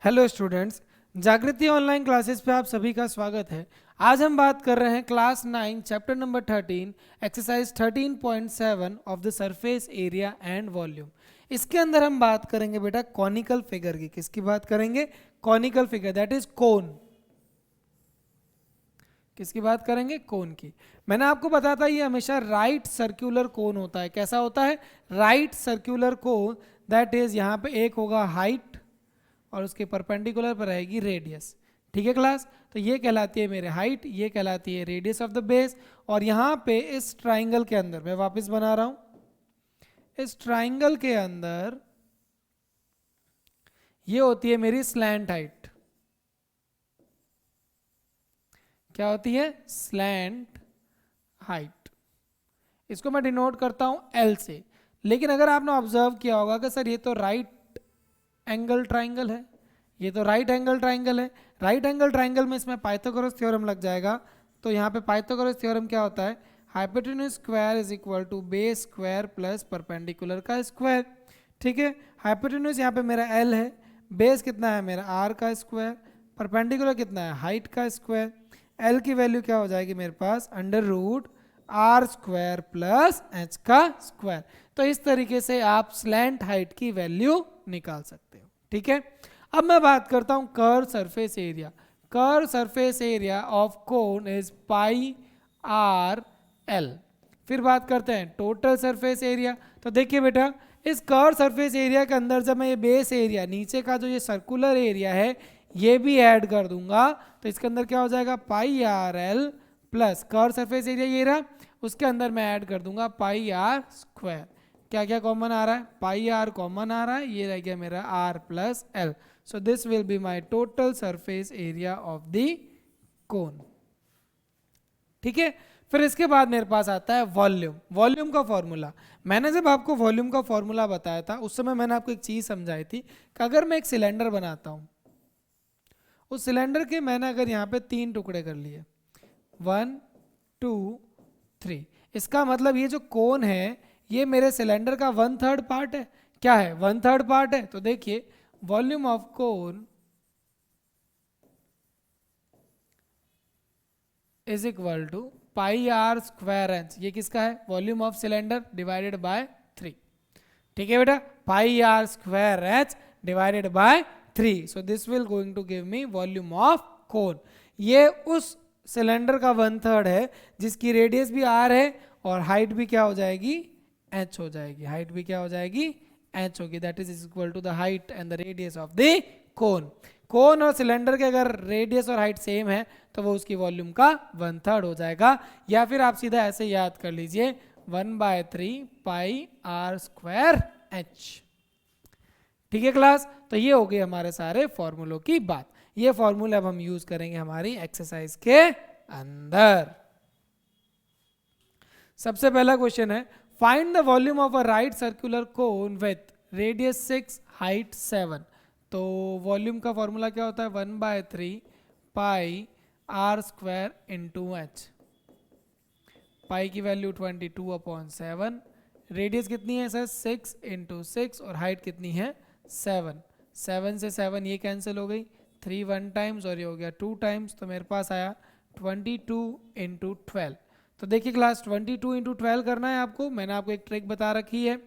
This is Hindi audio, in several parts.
हेलो स्टूडेंट्स, जागृति ऑनलाइन क्लासेस पे आप सभी का स्वागत है। आज हम बात कर रहे हैं class 9 chapter number 13 exercise 13.7 of the surface area and volume. इसके अंदर हम बात करेंगे बेटा कॉनिकल फिगर की। किसकी बात करेंगे? कॉनिकल फिगर, दैट इज कोन। किसकी बात करेंगे? कोन की। मैंने आपको बताया था ये हमेशा राइट सर्कुलर कोन होता है। कैसा होता है? Right circular cone, that is यहाँ पे एक होगा हाइट और उसके परपेंडिकुलर पर रहेगी रेडियस। ठीक है क्लास? तो ये कहलाती है मेरे हाइट, ये कहलाती है रेडियस ऑफ द बेस। और यहाँ पे इस ट्राइंगल के अंदर मैं वापस बना रहा हूं, इस ट्राइंगल के अंदर ये होती है मेरी स्लैंट हाइट। क्या होती है? Slant height. इसको मैं डिनोट करता हूं एल से। लेकिन अगर आपने ऑब्जर्व किया होगा कि सर ये तो राइट एंगल ट्राइंगल है, ये तो राइट एंगल ट्राइंगल है। राइट एंगल ट्राइंगल में इसमें पाइथागोरस थ्योरम लग जाएगा। तो यहाँ पे पाइथागोरस थ्योरम क्या होता है? Hypotenuse square is equal to base square plus perpendicular का स्क्वायर। ठीक है, हाइपोटेन्यूज यहाँ पे मेरा एल है, बेस कितना है मेरा आर का स्क्वायर, परपेंडिकुलर कितना है हाइट का स्क्वायर। एल की वैल्यू क्या हो जाएगी मेरे पास? Under root r square plus h का स्क्वायर। तो इस तरीके से आप स्लैंट हाइट की वैल्यू निकाल सकते हो। ठीक है, अब मैं बात करता हूं curve surface area. Curve surface area of cone is pi r L. फिर बात करते हैं टोटल सरफेस एरिया। तो देखिए बेटा, इस कर्व सरफेस एरिया के अंदर जब मैं ये बेस एरिया, नीचे का जो ये सर्कुलर एरिया है, ये भी ऐड कर दूंगा तो इसके अंदर क्या हो जाएगा? Pi r l plus curve surface area ये रहा, उसके अंदर मैं ऐड कर दूंगा पाई आर स्क्वायर। क्या क्या कॉमन आ रहा है? पाई आर कॉमन आ रहा है, ये रह गया मेरा R plus L. So this will be my total surface area of the cone. ठीक है, फिर इसके बाद मेरे पास आता है वॉल्यूम। वॉल्यूम का फॉर्मूला, मैंने जब आपको वॉल्यूम का फॉर्मूला बताया था उस समय मैंने आपको एक चीज समझाई थी कि अगर मैं एक सिलेंडर बनाता हूं, उस सिलेंडर के मैंने अगर यहाँ पे 3 टुकड़े कर लिए, 1 2 3, इसका मतलब ये जो कोन है ये मेरे सिलेंडर का 1/3 पार्ट है। क्या है? 1/3 पार्ट है। तो देखिए, volume of cone is equal to pi are square h. ये किसका है? Volume of cylinder divided by 3। ठीक है बेटा, pi are square h divided by 3। So this will going to give me volume of cone. ये उस सिलेंडर का 1/3 है जिसकी रेडियस भी आर है और हाइट भी क्या हो जाएगी? एच हो जाएगी। हाइट भी क्या हो जाएगी? एच होगी। That is equal to the height and the radius of the cone. Cone और सिलेंडर के अगर रेडियस और हाइट सेम है तो वो उसकी वॉल्यूम का 1/3 हो जाएगा। या फिर आप सीधा ऐसे याद कर लीजिए, 1/3 पाई आर स्क्वायर एच। ठीक है क्लास? तो ये हो गई हमारे सारे फॉर्मूलों की बात। ये फॉर्मूले अब हम यूज करेंगे हमारी एक्सरसाइज के अंदर। सबसे पहला क्वेश्चन है, find the volume of a right circular cone with radius 6 height 7। तो वॉल्यूम का फॉर्मूला क्या होता है? 1/3 pi are square into H. पाई की वैल्यू 22/7, रेडियस कितनी है सर? 6 इंटू 6, और हाइट कितनी है? 7। 7 से 7 ये कैंसिल हो गई, 3 1 टाइम्स और ये हो गया 2 टाइम्स। तो मेरे पास आया 22 इंटू 12। तो देखिए क्लास, 22 इंटू 12 करना है आपको। मैंने आपको एक ट्रिक बता रखी है,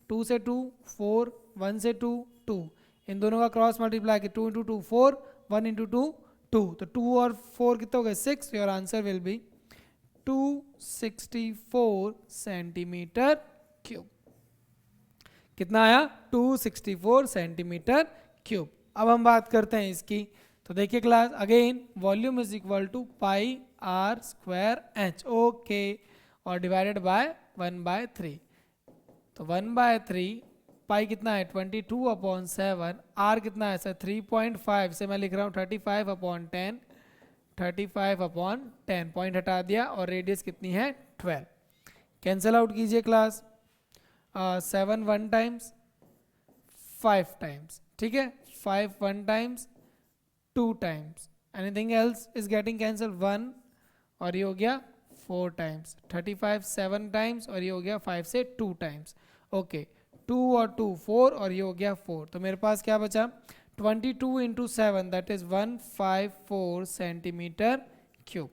2 से 2 4, 1 से 2 2, इन दोनों का क्रॉस मल्टीप्लाई कि 2 इंटू 2 4, 1 इंटू 2 2। तो 2 और 4 कितने हो गए? 6। Your answer will B 264 centimetre cube. कितना आया? 264 सेंटीमीटर क्यूब। अब हम बात करते हैं इसकी। तो देखिए class, again volume is equal to pi are square H, okay, और डिवाइडेड बाय 1/3। तो 1/3 पाई कितना है? 22/7। आर कितना है सर? 3.5 से मैं लिख रहा हूँ 35/10। 35/10 पॉइंट हटा दिया, और रेडियस कितनी है? 12। कैंसिल आउट कीजिए क्लास। 7 1 टाइम्स, 5 टाइम्स, ठीक है, 5 1 times, 2 times, anything else is getting cancel 1, और ये हो गया 4 टाइम्स। 35 7 टाइम्स, और ये हो गया 5 से 2 टाइम्स। ओके, 2 और 2 4, और ये हो गया 4। तो मेरे पास क्या बचा? 22 into 7 that is 154 centimetre cube.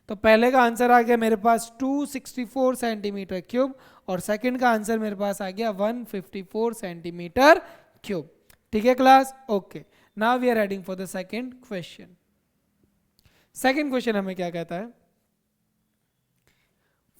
तो पहले का आंसर आ गया मेरे पास 264 सेंटीमीटर क्यूब और सेकंड का आंसर मेरे पास आ गया 154 सेंटीमीटर क्यूब। ठीक है class, okay. Now we are heading for the second question. Second question हमें क्या कहता है,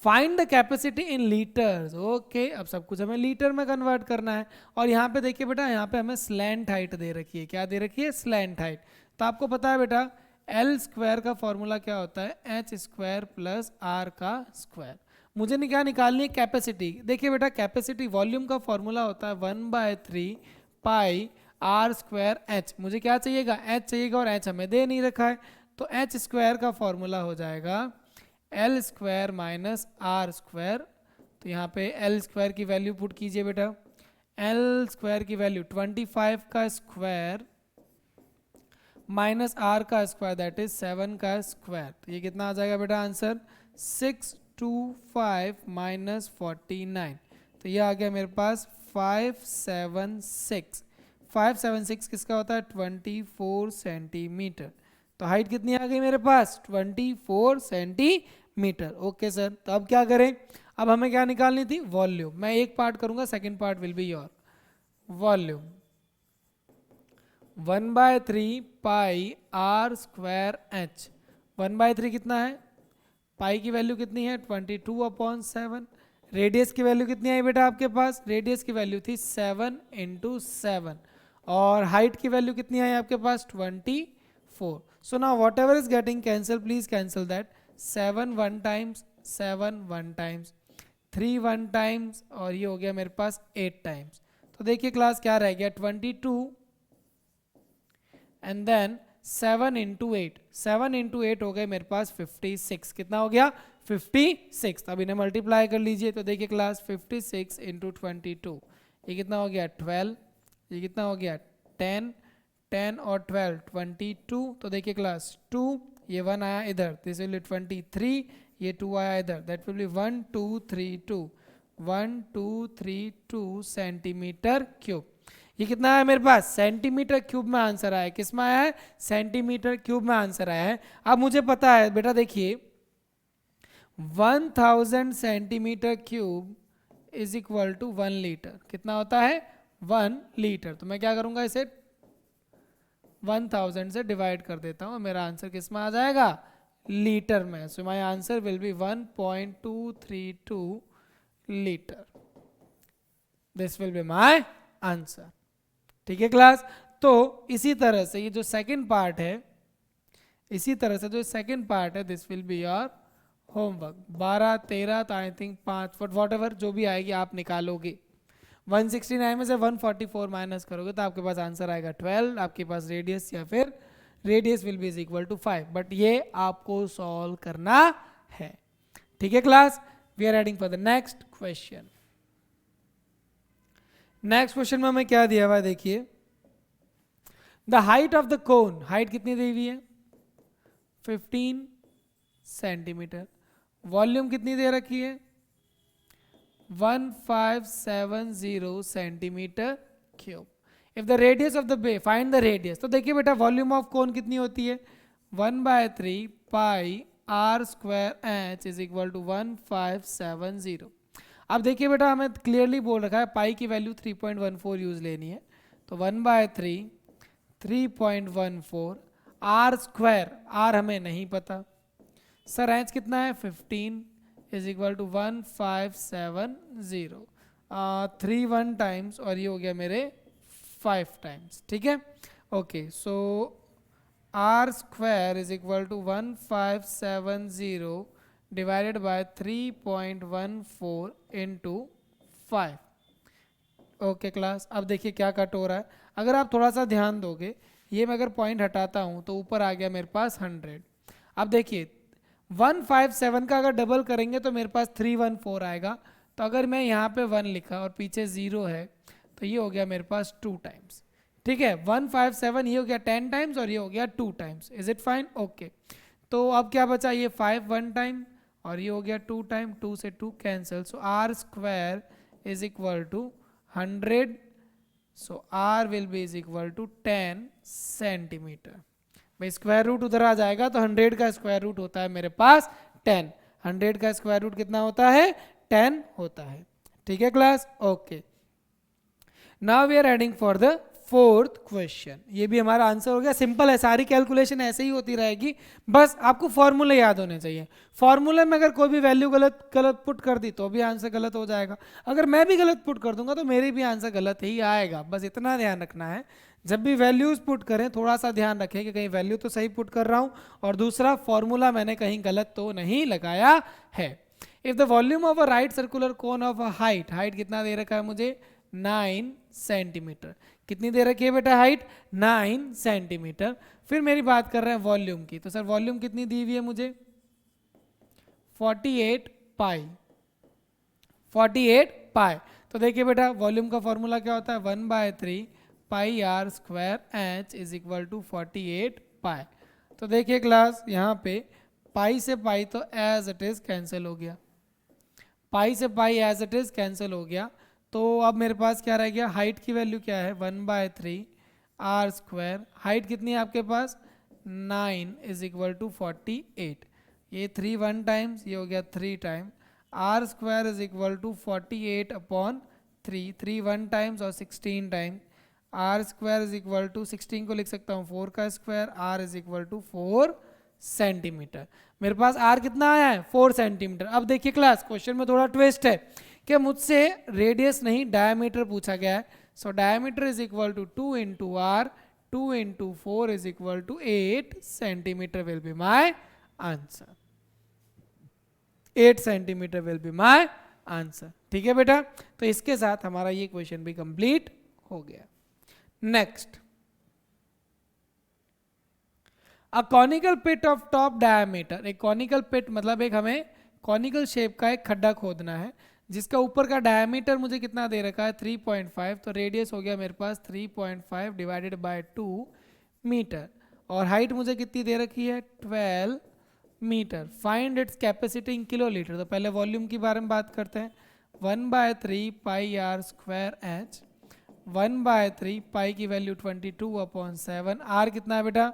find the capacity in litres. Okay, अब सब कुछ हमें लीटर में कन्वर्ट करना है और यहाँ पे देखिए बेटा, यहाँ पे हमें स्लैंट हाइट दे रखी है। क्या दे रखी है? Slant height. तो आपको पता है बेटा एल स्क्वायर का फॉर्मूला क्या होता है? एच स्क्वायर प्लस आर का स्क्वायर। मुझे क्या निकालनी है? कैपेसिटी। देखिए बेटा, कैपेसिटी वॉल्यूम का फॉर्मूला होता है 1/3 पाई आर स्क्वायर एच। मुझे क्या चाहिएगा? एच चाहिएगा और एच हमें दे नहीं रखा है। तो एच स्क्वायर का फॉर्मूला हो जाएगा L square minus R square. तो यहाँ पे एल स्क्वायर की वैल्यू पुट कीजिए बेटा। एल स्क्वायर की वैल्यू 25 का स्क्वायर माइनस आर का स्क्वायर दैट इज 7 का स्क्वायर। तो ये कितना आ जाएगा बेटा आंसर? 625 माइनस 49। तो ये आ गया मेरे पास 576। 576 किसका होता है? 24 सेंटीमीटर। तो हाइट कितनी आ गई मेरे पास? 24 सेंटीमीटर। ओके सर, तो अब क्या करें? अब हमें क्या निकालनी थी? वॉल्यूम। मैं एक पार्ट करूंगा, second part will be your volume. 1/3 pi are square H. 1/3 कितना है? पाई की वैल्यू कितनी है? 22/7। रेडियस की वैल्यू कितनी आई बेटा आपके पास? रेडियस की वैल्यू थी 7 इंटू 7 और हाइट की वैल्यू कितनी आई आपके पास? 24। So now what ever is getting cancel, please cancel that. 7 1 times, 7 1 times, 3 1 times और ये हो गया मेरे पास 8 टाइम्स। तो देखिए क्लास क्या रह गया? 22 एंड देन 7 इंटू 8। 7 इंटू 8 हो गए मेरे पास 56। कितना हो गया? 56। अब इन्हें मल्टीप्लाई कर लीजिए। तो देखिए क्लास 56 इंटू 22 ये कितना हो गया? 12। ये कितना हो गया? 10। 10 और 12 22। तो देखिए क्लास 2, ये 1 आया इधर, दिस विल बी 23। ये 2 आया इधर, that will B 1232 1232 centimetre cube. ये कितना आया मेरे पास? सेंटीमीटर क्यूब में आंसर आया। किस में आया है? सेंटीमीटर क्यूब में आंसर आया है। अब मुझे पता है बेटा, देखिए 1000 centimetre cube is equal to 1 litre. कितना होता है? 1 लीटर। तो मैं क्या करूंगा, इसे 1000 से डिवाइड कर देता हूं, मेरा आंसर किस में आ जाएगा? लीटर में। So my answer will B 1.232 litre. This will be my answer. ठीक है क्लास, तो इसी तरह से ये जो सेकंड पार्ट है, इसी तरह से जो सेकंड पार्ट है, this will be your homework. 12 13 I think 5 what ever जो भी आएगी आप निकालोगे। 169 में से 144 माइनस करोगे तो आपके पास आंसर आएगा 12। आपके पास रेडियस या फिर radius will be is equal to 5, but ये आपको सॉल्व करना है। ठीक है class, we are heading for the next question. Next question में हमें क्या दिया हुआ है? देखिए the height of the cone. Height कितनी दी हुई है? 15 सेंटीमीटर। वॉल्यूम कितनी दे रखी है? 1570 centimetre cube. If the radius of the base, find the radius. तो देखिए बेटा, वॉल्यूम ऑफ कोन कितनी होती है? 1/3 pi are square h is equal to 1570। अब देखिए बेटा, हमें क्लियरली बोल रखा है पाई की वैल्यू 3.14 यूज लेनी है। तो 1/3 3.14 आर स्क्वायर, आर हमें नहीं पता। सर एच कितना है? 15 इज इक्वल टू 1570। 3 1 टाइम्स और ये हो गया मेरे 5 टाइम्स। ठीक है, okay. So R square is equal to 1570 divided by 3.14 into 5। Okay class, अब देखिए क्या कट हो रहा है। अगर आप थोड़ा सा ध्यान दोगे, ये मैं अगर पॉइंट हटाता हूँ तो ऊपर आ गया मेरे पास 100। अब देखिए 157 का अगर डबल करेंगे तो मेरे पास 314 आएगा। तो अगर मैं यहाँ पे 1 लिखा और पीछे 0 है तो ये हो गया मेरे पास 2 टाइम्स। ठीक है, 157 ये हो गया 10 टाइम्स और ये हो गया 2 times. Is it fine? Okay. तो अब क्या बचा? ये 5 1 टाइम और ये हो गया 2 टाइम। 2 से 2 cancel. So R square is equal to 100 so R will be is equal to 10 centimetre. भाई स्क्वायर रूट उधर आ जाएगा तो 100 का स्क्वायर रूट होता है मेरे पास 10। 100 का स्क्वायर रूट कितना होता है? 10 होता है। ठीक है class, okay. Now we are heading for the fourth question. ये भी हमारा आंसर हो गया। सिंपल है, सारी कैलकुलेशन ऐसे ही होती रहेगी, बस आपको फॉर्मूले याद होने चाहिए। फॉर्मूले में अगर कोई भी वैल्यू गलत गलत पुट कर दी तो भी आंसर गलत हो जाएगा, अगर मैं भी गलत पुट कर दूंगा तो मेरी भी आंसर गलत ही आएगा। बस इतना ध्यान रखना है, जब भी वैल्यूज पुट करें थोड़ा सा ध्यान रखें कि कहीं वैल्यू तो सही पुट कर रहा हूं, और दूसरा फॉर्मूला मैंने कहीं गलत तो नहीं लगाया है। If the volume of a right circular cone of a height, height कितना दे रखा है मुझे? 9 सेंटीमीटर। कितनी दे रखी है बेटा हाइट? 9 सेंटीमीटर। फिर मेरी बात कर रहे हैं वॉल्यूम की, तो सर वॉल्यूम कितनी दी हुई है मुझे? 48 पाई। 48 पाई। तो देखिए बेटा वॉल्यूम का फॉर्मूला क्या होता है? 1/3 pi are square h is equal to 48 pi. तो देखिए क्लास यहाँ पे पाई से पाई तो एज इट इज कैंसिल हो गया, पाई से पाई एज इट इज कैंसिल हो गया। तो अब मेरे पास क्या रह गया? हाइट की वैल्यू क्या है? 1/3 आर स्क्वायर। हाइट कितनी है आपके पास? 9 इज इक्वल टू 48। ये 3 1 टाइम्स, ये हो गया 3 time. R square is equal to 48 upon 3, 3 1 times और 16 time. R square is equal to 16 को लिख सकता हूँ 4 का square, R is equal to 4 centimetre. मेरे पास आर कितना आया है? 4 सेंटीमीटर। अब देखिए क्लास क्वेश्चन में थोड़ा ट्विस्ट है कि मुझसे रेडियस नहीं डायमीटर पूछा गया है। So diameter is equal to 2 into R, 2 into 4 is equal to 8 centimetre will be my answer. 8 centimetre will be my answer. ठीक है बेटा, तो इसके साथ हमारा ये क्वेश्चन भी कंप्लीट हो गया। Next, a conical pit of top diameter. एक कॉनिकल पिट मतलब एक हमें कॉनिकल शेप का एक खड्डा खोदना है जिसका ऊपर का डायमीटर मुझे कितना दे रखा है? 3.5। तो रेडियस हो गया मेरे पास 3.5 डिवाइडेड बाय 2 मीटर, और हाइट मुझे कितनी दे रखी है? 12 metre. Find its capacity in kilolitre. तो पहले वॉल्यूम के बारे में बात करते हैं। 1/3 पाई आर स्क्वायर एच, 1/3 पाई की वैल्यू 22/7। आर कितना है बेटा?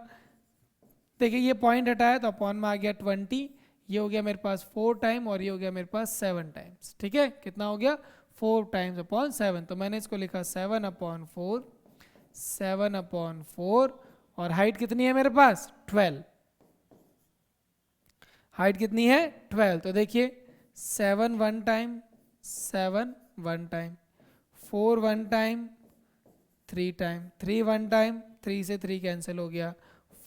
देखिए ये पॉइंट हटाया तो अपॉन में आ गया 20, ये हो गया मेरे पास 4 टाइम और ये हो गया मेरे पास 7 टाइम्स। ठीक है, कितना हो गया? 4 टाइम्स अपॉन 7। तो मैंने इसको लिखा 7/4, 7/4। और हाइट कितनी है मेरे पास? 12। हाइट कितनी है? 12। तो देखिए 7 1 time, 7 1 time, 4 1 time, 3 time, 3 1 time, 3 से 3 कैंसिल हो गया,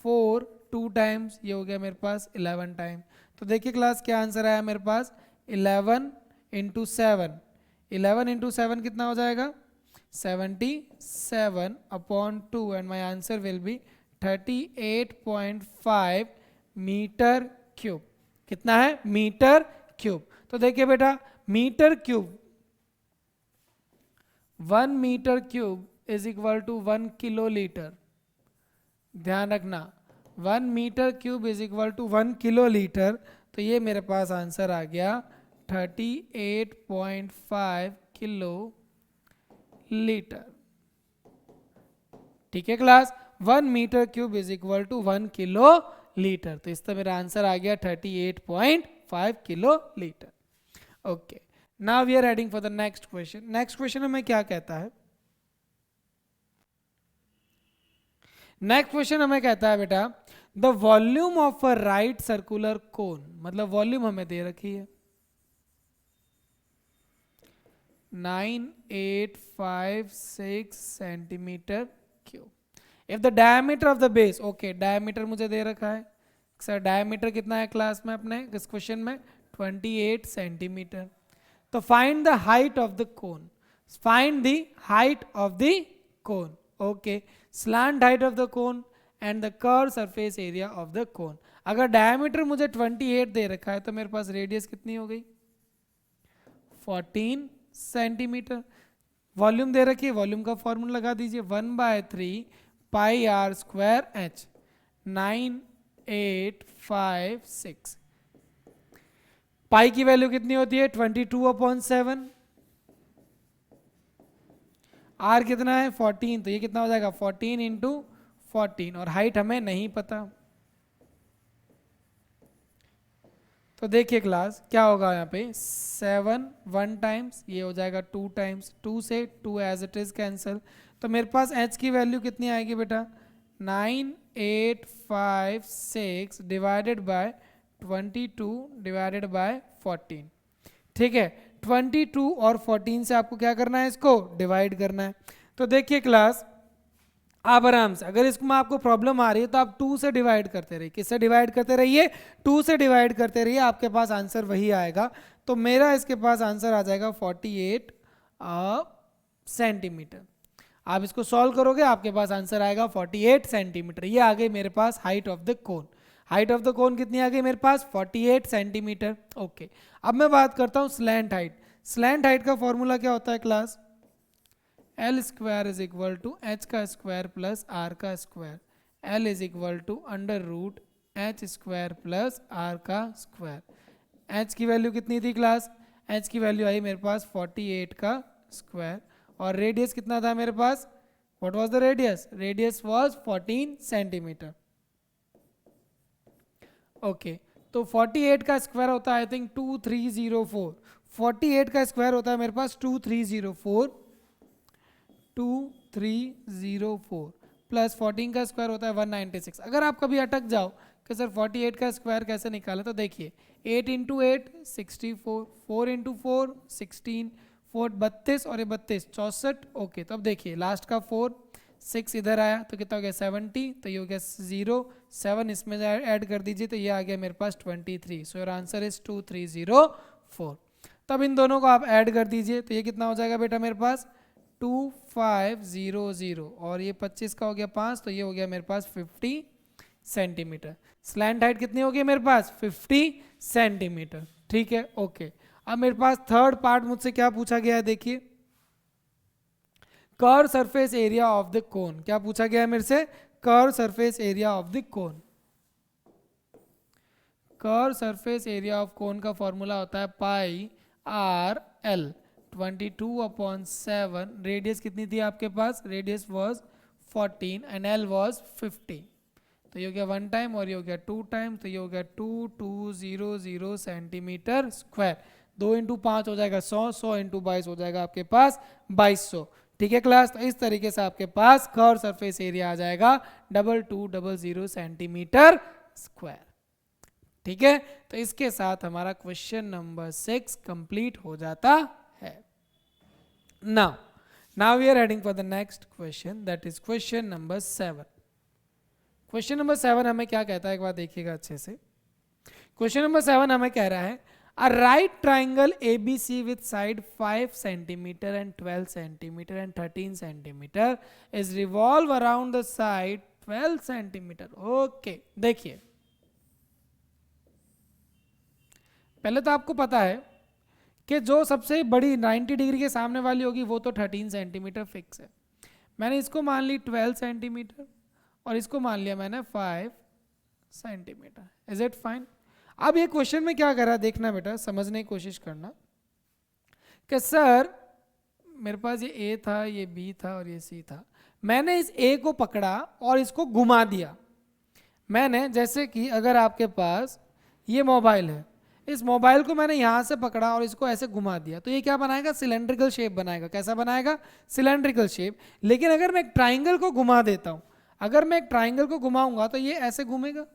4 2 टाइम्स, ये हो गया मेरे पास 11 टाइम। तो देखिए क्लास क्या आंसर आया मेरे पास? 11 इंटू 7। 11 इंटू 7 कितना हो जाएगा? 77/2 and my answer will be 38.5 metre cube. कितना है? Metre cube. तो देखिए बेटा metre cube, 1 metre cube is equal to 1 kilolitre. ध्यान रखना 1 metre cube is equal to 1 kilolitre. तो ये मेरे पास आंसर आ गया 38.5 किलो लीटर। ठीक है class, 1 metre cube is equal to 1 kilolitre. तो इसका मेरा आंसर आ गया 38.5 kilolitre. Okay, now we are heading for the next question. Next question हमें क्या कहता है? नेक्स्ट क्वेश्चन हमें कहता है बेटा the volume of a right circular cone, मतलब वॉल्यूम हमें दे रखी है 9856 centimetre cube. If the diameter of the base, okay diameter मुझे दे रखा है सर, डायमीटर कितना है क्लास में अपने इस क्वेश्चन में? 28 सेंटीमीटर। तो find the height of the cone, find the height of the cone. Okay, slant height of the cone and the curve surface area of the कोन। अगर डायमीटर मुझे 28 दे रखा है तो मेरे पास रेडियस कितनी हो गई? 14 सेंटीमीटर। वॉल्यूम दे रखी है, वॉल्यूम का फॉर्मूला लगा दीजिए 1/3 पाई आर स्क्वायर एच, 9856। पाई की वैल्यू कितनी होती है? 22/7। आर कितना है 14, तो ये कितना हो जाएगा 14 इंटू 14, और हाइट हमें नहीं पता। तो देखिए क्लास क्या होगा यहाँ पे 7 1 टाइम्स, ये हो जाएगा 2 टाइम्स, 2 से 2 एज इट इज कैंसिल, तो मेरे पास h की वैल्यू कितनी आएगी बेटा 9856 डिवाइडेड बाय 22 डिवाइडेड बाय 14। ठीक है, 22 और 14 से आपको क्या करना है, इसको डिवाइड करना है। तो देखिए क्लास आप आराम से, अगर इसमें आपको प्रॉब्लम आ रही है तो आप 2 से डिवाइड करते रहिए। किससे डिवाइड करते रहिए, 2 से डिवाइड करते रहिए, आपके पास आंसर वही आएगा। तो मेरा इसके पास आंसर आ जाएगा 48 सेंटीमीटर। आप इसको सॉल्व करोगे आपके पास आंसर आएगा 48 सेंटीमीटर। ये आ गई मेरे पास height of the cone. Height of the cone कितनी आ गई मेरे पास 48 सेंटीमीटर। ओके, अब मैं बात करता हूँ स्लैंट हाइट। स्लैंट हाइट का फॉर्मूला क्या होता है class, L square is equal to H का स्क्वायर प्लस आर का square. L is equal to under root H square plus R का स्क्वायर। एच की वैल्यू कितनी थी क्लास, एच की वैल्यू आई मेरे पास 48 का स्क्वायर, और रेडियस कितना था मेरे पास, what was the radius, radius was 14 centimetre. Okay, तो 48 का स्क्वायर होता है आई थिंक 2304। 48 का स्क्वायर होता है मेरे पास 2304 प्लस 14 का स्क्वायर होता है 196। अगर आप कभी अटक जाओ कि सर 48 का स्क्वायर कैसे निकालें, तो देखिए 8 इंटू 8 64, 4 इंटू 4 16, 4 32 और ये 32 64। ओके, तो अब देखिए लास्ट का 4 6 इधर आया तो कितना हो गया 70, तो ये हो गया 0 7 इसमें ऐड कर दीजिए तो ये आ गया मेरे पास 23। सो योर आंसर इज 2304। तब इन दोनों को आप ऐड कर दीजिए तो ये कितना हो जाएगा बेटा मेरे पास 2500, और ये 25 का हो गया 5, तो ये हो गया मेरे पास 50 सेंटीमीटर। स्लैंट हाइट कितनी हो गई मेरे पास 50 सेंटीमीटर। ठीक है, ओके। अब मेरे पास थर्ड पार्ट मुझसे क्या पूछा गया है, देखिए curve surface area of the कोन। क्या पूछा गया है मेरे से, curve surface area of the cone. Curve surface area of cone का फॉर्मूला होता है पाई आर एल 22/7। रेडियस कितनी थी आपके पास, radius was 14 and l was 50। तो ये हो गया 1 टाइम और ये हो गया 2 टाइम, तो ये हो गया 2200 सेंटीमीटर स्क्वायर। 2 इंटू 5 हो जाएगा 100, 100 इंटू 22 हो जाएगा आपके पास 2200। ठीक है क्लास, तो इस तरीके से आपके पास कर्व सरफेस एरिया आ जाएगा 2200 सेंटीमीटर स्क्वायर। ठीक है, तो इसके साथ हमारा क्वेश्चन नंबर 6 कंप्लीट हो जाता है। now we are heading for the next question, that is question number 7. Question number 7 हमें क्या कहता है, एक बार देखिएगा अच्छे से। क्वेश्चन नंबर 7 हमें कह रहा है a right triangle ABC with side 5 centimeter and 12 centimeter and 13 centimeter is revolve around the side 12 centimeter. okay, देखिए पहले तो आपको पता है कि जो सबसे बड़ी 90 डिग्री के सामने वाली होगी वो तो 13 सेंटीमीटर फिक्स है। मैंने इसको मान ली 12 सेंटीमीटर और इसको मान लिया मैंने 5 सेंटीमीटर। Is it fine? अब ये क्वेश्चन में क्या कर रहा है देखना बेटा, समझने की कोशिश करना कि सर मेरे पास ये ए था, ये बी था और ये सी था। मैंने इस ए को पकड़ा और इसको घुमा दिया। मैंने जैसे कि अगर आपके पास ये मोबाइल है, इस मोबाइल को मैंने यहाँ से पकड़ा और इसको ऐसे घुमा दिया, तो ये क्या बनाएगा, सिलेंड्रिकल शेप बनाएगा। कैसा बनाएगा, सिलेंड्रिकल शेप। लेकिन अगर मैं एक ट्राइंगल को घुमा देता हूँ, अगर मैं एक ट्राइंगल को घुमाऊंगा तो ये ऐसे घूमेगा,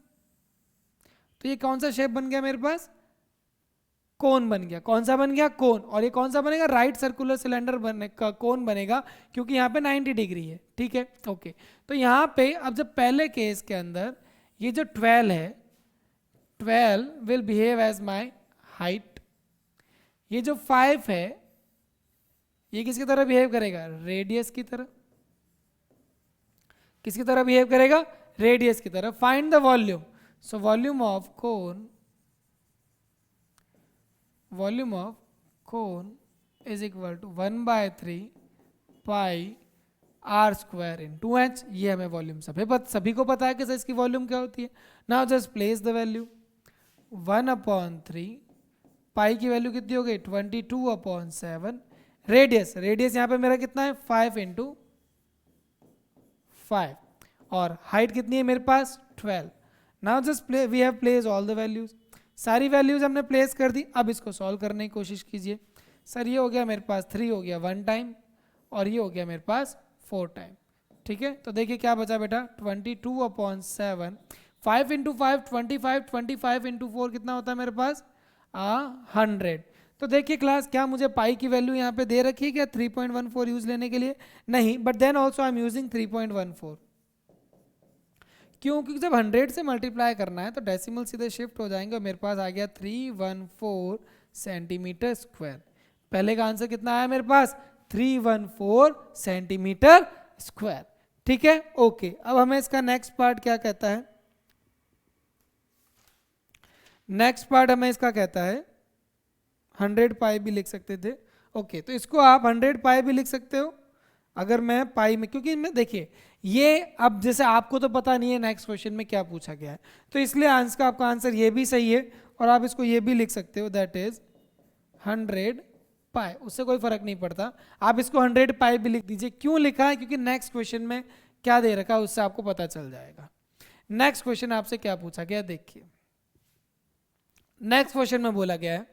तो ये कौन सा शेप बन गया मेरे पास, कोन बन गया। कौन सा बन गया, कोन। और ये कौन सा बनेगा, राइट सर्कुलर सिलेंडर कोन बनेगा, क्योंकि यहाँ पे 90 डिग्री है। ठीक है, ओके। तो यहाँ पे अब जब पहले केस के अंदर ये जो 12 है, 12 will behave as my height। ये जो 5 है ये किसकी तरह बिहेव करेगा, रेडियस की तरह। किसकी तरह बिहेव करेगा, रेडियस की तरह। Find the volume. So volume of cone is equal to 1/3 pi are square in 2h। ये हमें वॉल्यूम सभी को पता है कि इसकी वॉल्यूम क्या होती है। Now just place the value. 1/3 पाई की वैल्यू कितनी हो गई 22/7। रेडियस, रेडियस यहाँ पे मेरा कितना है 5 इंटू 5 और हाइट कितनी है मेरे पास 12। Now just we have place all the values, सारी वैल्यूज हमने प्लेस कर दी। अब इसको सॉल्व करने की कोशिश कीजिए। सर ये हो गया मेरे पास 3 हो गया 1 टाइम और ये हो गया मेरे पास 4 टाइम। ठीक है, तो देखिए क्या बचा बेटा 22/7, 5 इंटू 5 25, 25 इंटू 4 कितना होता है मेरे पास 100। तो देखिए क्लास क्या मुझे पाई की वैल्यू यहाँ पे दे रखी है क्या 3.14 यूज लेने के लिए? नहीं, but then also I am using 3.14। क्यों? क्योंकि जब 100 से मल्टीप्लाई करना है तो डेसिमल सीधे शिफ्ट हो जाएंगे और मेरे पास आ गया 314 सेंटीमीटर स्क्वायर। पहले का आंसर कितना आया मेरे पास 314 सेंटीमीटर स्क्वायर। ठीक है, ओके। अब हमें इसका नेक्स्ट पार्ट क्या कहता है? नेक्स्ट पार्ट हमें इसका कहता है 100 पाई भी लिख सकते थे। ओके, तो इसको आप 100 पाई भी लिख सकते हो अगर मैं पाई में, क्योंकि मैं देखिए ये अब जैसे आपको तो पता नहीं है नेक्स्ट क्वेश्चन में क्या पूछा गया है, तो इसलिए आंसर का आपका आंसर ये भी सही है और आप इसको ये भी लिख सकते हो दैट इज 100 पाई, उससे कोई फर्क नहीं पड़ता। आप इसको 100 पाई भी लिख दीजिए। क्यों लिखा है? क्योंकि नेक्स्ट क्वेश्चन में क्या दे रखा है उससे आपको पता चल जाएगा। नेक्स्ट क्वेश्चन आपसे क्या पूछा गया देखिए। नेक्स्ट क्वेश्चन में बोला गया है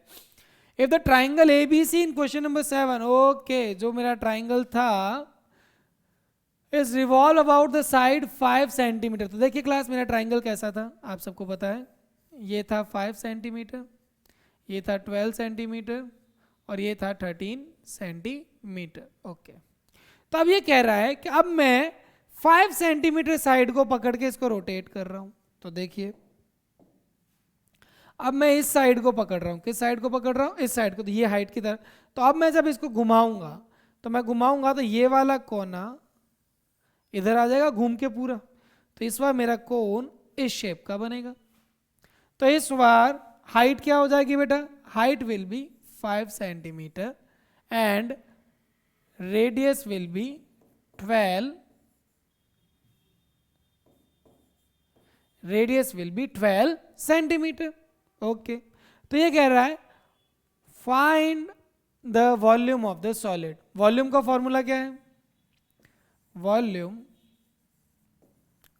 if the triangle ABC in question number 7, okay, जो मेरा ट्राइंगल था is revolve about the side 5 centimetre. तो देखिए क्लास मेरा ट्राइंगल कैसा था आप सबको पता है, ये था 5 सेंटीमीटर, ये था 12 सेंटीमीटर और ये था 13 सेंटीमीटर। ओके, तो अब ये कह रहा है कि अब मैं 5 सेंटीमीटर साइड को पकड़ के इसको रोटेट कर रहा हूं। तो देखिए अब मैं इस साइड को पकड़ रहा हूं। किस साइड को पकड़ रहा हूं? इस साइड को, तो ये हाइट की तरफ। तो अब मैं जब इसको घुमाऊंगा तो मैं घुमाऊंगा तो ये वाला कोना इधर आ जाएगा घूम के पूरा, तो इस बार मेरा कोन इस शेप का बनेगा। तो इस बार हाइट क्या हो जाएगी बेटा? Height will be 5 centimetre and radius will B 12, radius will B 12 centimetre. Okay, तो ये कह रहा है find the volume of the solid. Volume का फॉर्मूला क्या है? वॉल्यूम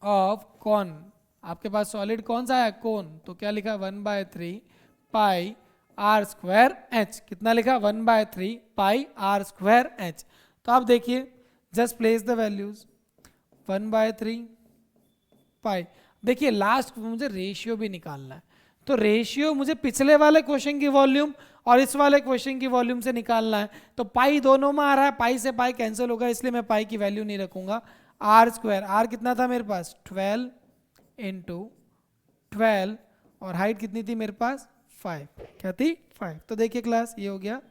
ऑफ कौन, आपके पास सॉलिड कौन सा है? कोन। तो क्या लिखा 1/3 पाई आर स्क्वायर एच। कितना लिखा? 1/3 पाई आर स्क्वायर एच। तो आप देखिए जस्ट प्लेस द वैल्यूज 1/3 पाई। देखिए लास्ट मुझे रेशियो भी निकालना है, तो रेशियो मुझे पिछले वाले क्वेश्चन की वॉल्यूम और इस वाले क्वेश्चन की वॉल्यूम से निकालना है। तो पाई दोनों में आ रहा है, पाई से पाई कैंसिल होगा, इसलिए मैं पाई की वैल्यू नहीं रखूंगा। आर स्क्वायर, आर कितना था मेरे पास 12 इंटू 12 और हाइट कितनी थी मेरे पास 5, क्या थी 5। तो देखिए क्लास ये हो गया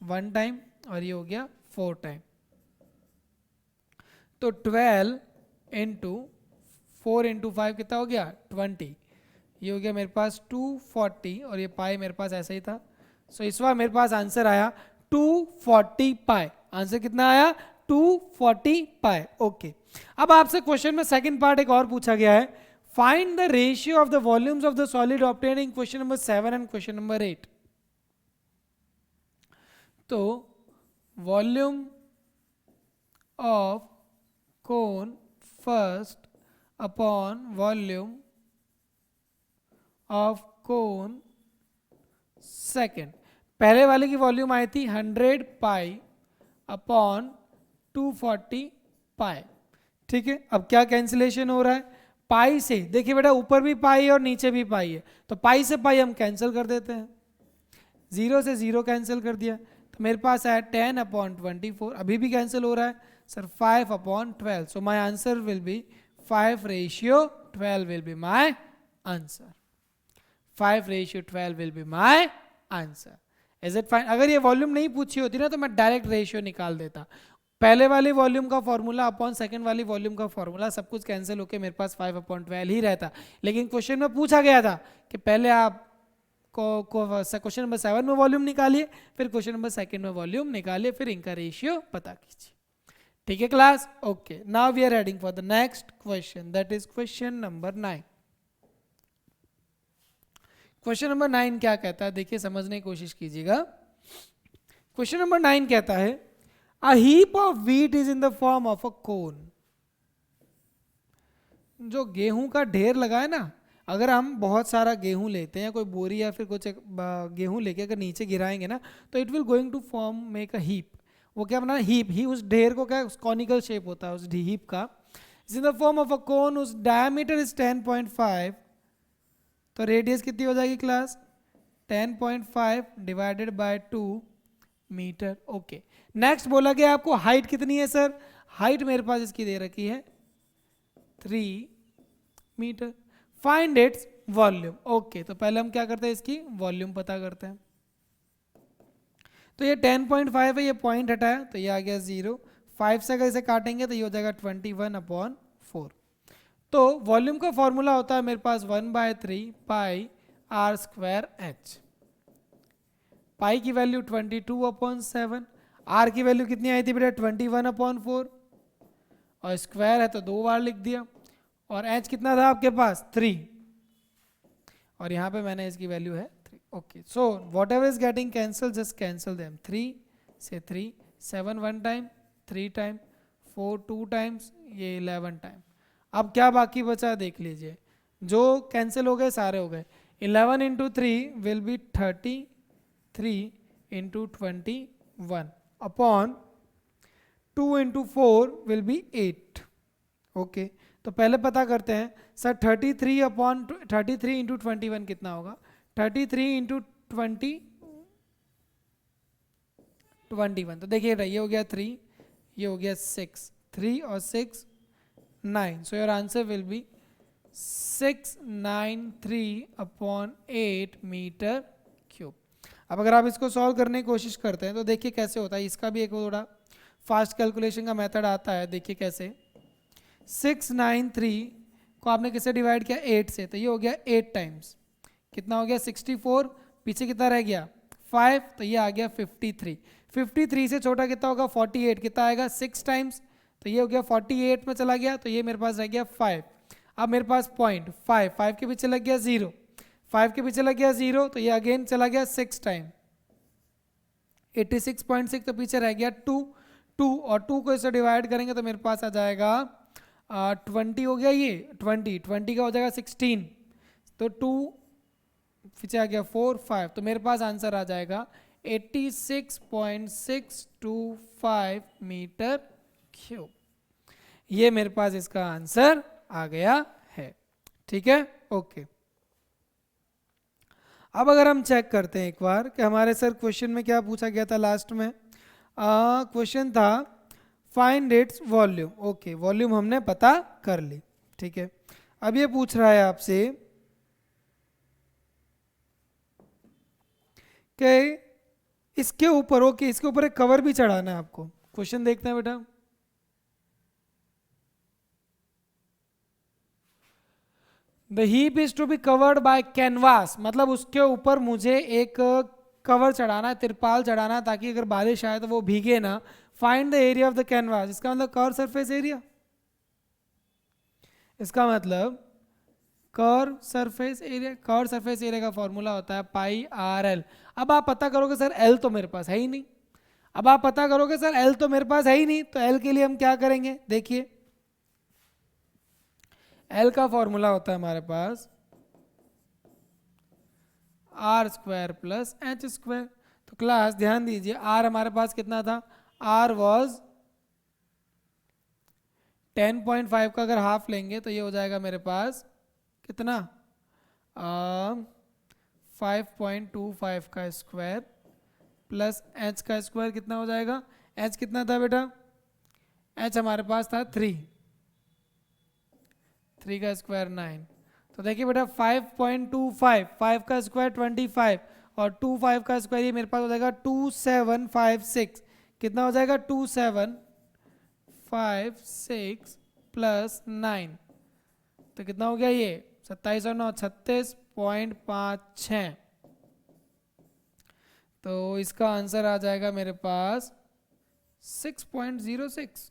1 टाइम और ये हो गया 4 टाइम। तो 12 इंटू 4 इंटू 5 कितना हो गया 20, ये हो गया मेरे पास 240 और ये पाई मेरे पास ऐसा ही था। सो इस बार मेरे पास आंसर आया 240 पाई। आंसर कितना आया 240 पाई। ओके, अब आपसे क्वेश्चन में सेकंड पार्ट एक और पूछा गया है, find the ratio of the volumes of the solid obtained in question number 7 and question number 8। तो volume of cone first upon volume of cone second. पहले वाले की वॉल्यूम आई थी 100 पाई अपॉन 240 पाई। ठीक है, अब क्या कैंसिलेशन हो रहा है? पाई से, देखिए बेटा ऊपर भी पाई है और नीचे भी पाई है, तो पाई से पाई हम कैंसिल कर देते हैं, 0 से 0 कैंसिल कर दिया, तो मेरे पास है 10/24। अभी भी कैंसिल हो रहा है sir 5/12। So my answer will B 5:12 will be my answer. 5:12 will be my answer. Is it fine? अगर ये वॉल्यूम नहीं पूछी होती ना तो मैं डायरेक्ट रेशियो निकाल देता। पहले वाली वॉल्यूम का फॉर्मूला अपॉन सेकंड वाली वॉल्यूम का फॉर्मूला सब कुछ कैंसिल होकर मेरे पास 5/12 ही रहता। लेकिन क्वेश्चन में पूछा गया था कि पहले आप क्वेश्चन नंबर 7 में वॉल्यूम निकालिए, फिर क्वेश्चन नंबर 2 में वॉल्यूम निकालिए, फिर इनका रेशियो पता कीजिए। ठीक है class? Okay, now we are heading for the next question, that is question number 9। Question number 9 क्या कहता है देखिए, समझने की कोशिश कीजिएगा। क्वेश्चन नंबर 9 कहता है a heap of wheat is in the form of a cone. जो गेहूं का ढेर लगा है ना, अगर हम बहुत सारा गेहूं लेते हैं, कोई बोरी या फिर कुछ गेहूं लेके अगर नीचे गिराएंगे ना, तो it will going to form make a heap. वो क्या बना, हीप ही, उस ढेर को क्या कॉनिकल शेप होता है उस हीप का। Is in the form of a cone, उस डायमीटर इज 10.5, तो रेडियस कितनी हो जाएगी class, 10.5 divided by 2 metre. Okay, next बोला गया आपको हाइट कितनी है सर, हाइट मेरे पास इसकी दे रखी है 3 metre. Find its volume. Okay, तो पहले हम क्या करते हैं, इसकी वॉल्यूम पता करते हैं। तो ये 10.5 है, ये पॉइंट हटाया तो ये आ गया 0। 5 से अगर इसे काटेंगे तो ये हो जाएगा 21/4। तो वॉल्यूम का फॉर्मूला होता है मेरे पास 1/3 पाई आर स्क्वायर एच। पाई की वैल्यू 22/7, आर की वैल्यू कितनी आई थी बेटा 21/4, और स्क्वायर है तो 2 बार लिख दिया, और एच कितना था आपके पास 3, और यहाँ पे मैंने इसकी वैल्यू है 3। Okay, so what ever is getting cancel just cancel them. 3 से 3, 7 1 टाइम, 3 टाइम, 4 2 टाइम्स, ये 11 टाइम। अब क्या बाकी बचा देख लीजिए, जो कैंसिल हो गए सारे हो गए। 11 into 3 will be 33 into 21 upon 2 into 4 will be 8। Okay, तो पहले पता करते हैं सर 33 अपॉन 33 इंटू 21 कितना होगा। 33 इंटू 21, तो देखिए ये हो गया 3, ये हो गया 6, 3 और 6 9, so your answer will be 693/8 metre cube. अब अगर आप इसको सॉल्व करने की कोशिश करते हैं तो देखिए कैसे होता है, इसका भी एक थोड़ा फास्ट कैलकुलेशन का मेथड आता है। देखिए कैसे, 693 को आपने किससे डिवाइड किया 8 से, तो ये हो गया 8 टाइम्स, कितना हो गया 64, पीछे कितना रह गया 5, तो ये आ गया 53। 53 से छोटा कितना होगा 48, कितना आएगा 6 टाइम्स, तो ये हो गया 48 में चला गया, तो ये मेरे पास रह गया 5। अब मेरे पास पॉइंट 5 के पीछे लग गया 0, 5 के पीछे लग गया 0, तो ये अगेन चला गया 6 टाइम, 86.6, तो पीछे रह गया 2, और 2 को इससे डिवाइड करेंगे तो मेरे पास आ जाएगा 20 हो गया, ये 20 का हो जाएगा 16, तो 2 पीछे आ गया 4 5, तो मेरे पास आंसर आ जाएगा 86.625 मीटर क्यूब। ये मेरे पास इसका आंसर आ गया है, ठीक है। ओके, अब अगर हम चेक करते हैं एक बार कि हमारे सर क्वेश्चन में क्या पूछा गया था लास्ट में। क्वेश्चन था find its volume. Okay, volume हमने पता कर ली, ठीक है। अब ये पूछ रहा है आपसे कि इसके ऊपर, ओके, इसके ऊपर एक कवर भी चढ़ाना है आपको। क्वेश्चन देखते हैं बेटा, the heap is to be covered by canvas, मतलब उसके ऊपर मुझे एक कवर चढ़ाना है, तिरपाल चढ़ाना है, ताकि अगर बारिश आए तो वो भीगे ना। Find the area of the canvas, इसका मतलब कर्व सरफेस एरिया, इसका मतलब curve surface area. Curve surface area का फॉर्मूला होता है पाई आर एल। अब आप पता करोगे सर एल तो मेरे पास है ही नहीं, अब आप पता करोगे सर एल तो मेरे पास है ही नहीं, तो एल के लिए हम क्या करेंगे, देखिए एल का फॉर्मूला होता है हमारे पास r square plus h square. तो क्लास ध्यान दीजिए, आर हमारे पास कितना था, आर वॉज 10.5 का अगर हाफ लेंगे तो ये हो जाएगा मेरे पास कितना 5.25 का स्क्वायर प्लस एच का स्क्वायर कितना हो जाएगा। एच कितना था बेटा, एच हमारे पास था 3 का स्क्वायर 9। तो देखिए बेटा 5.25, 5 का स्क्वायर 25 और 25 का स्क्वायर ये मेरे पास हो जाएगा 2756, कितना हो जाएगा 2756 प्लस 9, तो कितना हो गया ये 27 और 9 36.56। तो इसका आंसर आ जाएगा मेरे पास 6.06।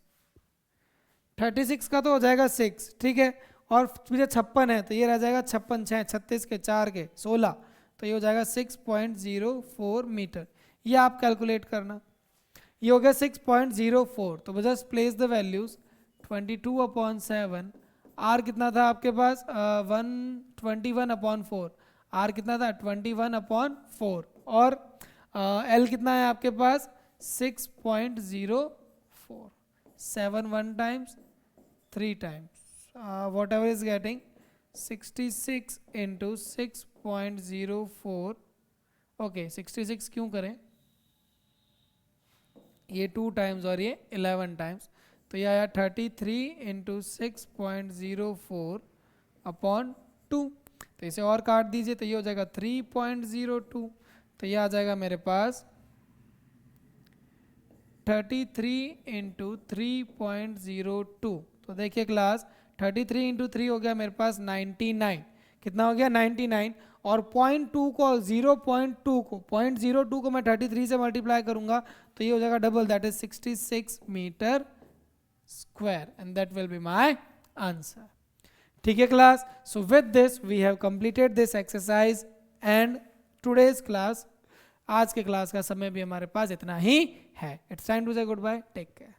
36 का तो हो जाएगा 6, ठीक है, और मुझे 56 है तो ये रह जाएगा 56 6 36 के 4 के 16, तो ये हो जाएगा 6.04 मीटर। ये आप कैलकुलेट करना। ये हो गया 6.04, तो just place the values 22/7, R कितना था आपके पास 121/4, आर कितना था 21/4, और एल कितना है आपके पास 6.04, 7 1 times 3 times, whatever is getting 66 into 6.04, okay 66 क्यों करें, ये 2 टाइम्स और ये 11 टाइम्स, तो ये आया 33 इंटू 6.04/2, तो इसे और काट दीजिए तो ये हो जाएगा 3.02, तो ये आ जाएगा मेरे पास 33 इंटू 3.02, तो देखिए क्लास 33 इंटू 3 हो गया मेरे पास 99, कितना हो गया 99, और 0.2 को 0.02 को मैं 33 से मल्टीप्लाई करूंगा तो ये हो जाएगा double, that is 66 metre square, and that will be my answer. ठीक है class, so with this we have completed this exercise and today's class, आज के क्लास का समय भी हमारे पास इतना ही है। इट्स टाइम टू से गुड बाय, टेक केयर।